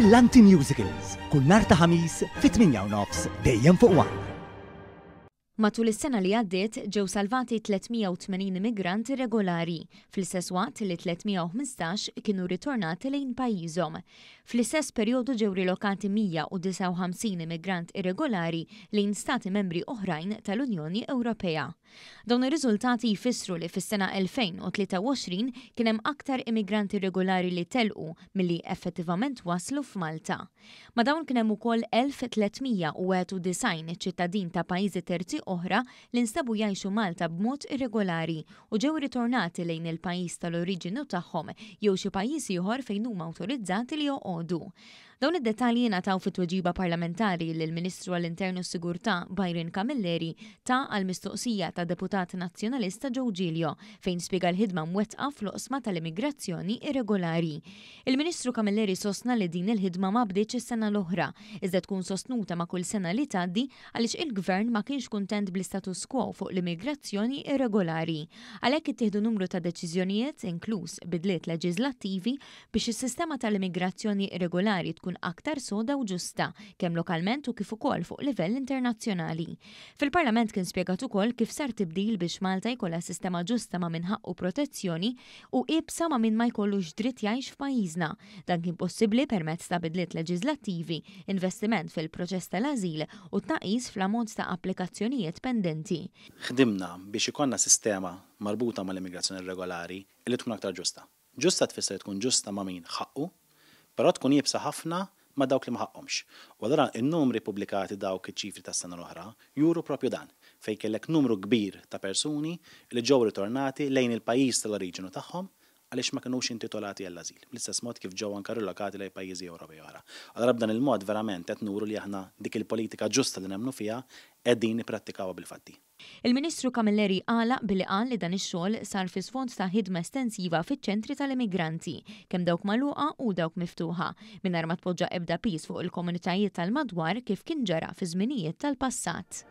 Brillanti Musicals, kull nhar ta' ħamis fit-8:30 dejjem fuq One. Matul is-sena li għaddiet ġew salvati 380 immigrant irregolari, fl-istess waqt li 315 kienu ritornati lejn pajjiżhom. Fl-istess perjodu ġew rilokati 159 immigrant irregolari lejn stati membri oħrajn tal-Unjoni Ewropea. Dawn ir-riżultati jfissru li fis-sena 2023 kien hemm aktar immigranti irregolari li telqu milli effettivament waslu f'Malta. Ma dawn kien hemm ukoll 1391 ċittadin ta' pajjiżi terzi oħra li nstabu jgħixu Malta b'mod irregolari u ġew ritornati lejn il-pajjiż tal-oriġinu tagħhom jew xi pajjiż ieħor fejn huma awtorizzati li joqogħdu. Dawn id-dettalji ngħataw fit-tweġiba parlamentari lill Ministru għall-Internu u Sigurtà Byron Camilleri ta' għall-mistoqsija ta' deputat nazzjonalista Joe Giglio fejn spjega l-ħidma mwettqa fl-oqsma tal-immigrazzjoni irregolari. Il-Ministru Camilleri sostna li din il-ħidma ma bdietx is-sena l-oħra, iżda tkun sostnuta ma' kull sena li tgħaddi għaliex il-Gvern ma kienx kuntent bl-status quo fuq l-immigrazzjoni irregolari. Għalhekk ittieħdu numru ta' deċiżjonijiet inkluż bidliet leġislattivi biex is-sistema tal-immigrazzjoni irregolari tkun aktar soda u ġusta, kemm lokalment u kif ukoll fuq livell internazzjonali. Fil-Parlament kien spjegat ukoll kif sar tibdil biex Malta jkollha sistema ġusta ma' min ħaqqu protezzjoni u ibsa ma' min ma jkollux dritt jgħix f'pajjiżna. Dan kien possibbli permezz ta' bidliet leġislattivi, investiment fil-proċess tal-ażil u tnaqqis fl-ammont ta' applikazzjonijiet pendenti. Ħdimna biex ikonna sistema marbuta mal-immigrazzjoni irregolari li tkun aktar ġusta. Ġusta tfisser tkun ġusta ma' min ħaqqu, però tkun jibsa ħafna ma' dawk li ma ħaqhomx. U allura n-numri pubblikati dawk iċ-ċifri tas-sena l-oħra juru propju dan, fejn kellek numru kbir ta' persuni li ġew ritornati lejn il-pajjiż tal-oriġinu tagħhom għaliex ma kinux intitolati għall-ażil. Bl-istess mod kif ġew anke rilokati lejn pajjiżi Ewropej oħra. Allura b'dan il-mod verament qed nuru li aħna dik il-politika ġusta li nemmnu fiha qegħdin nipprattikawha bil-fatti. Il-Ministru Camilleri għalaq billi qal li dan ix-xogħol sar fi sfond ta' ħidma estensiva fiċ-ċentri tal-immigranti, kemm dawk magħluqa u dawk miftuħa, mingħajr ma tpoġġa ebda pis fuq il-komunitajiet tal-madwar kif kien ġara fi żminijiet tal-passat.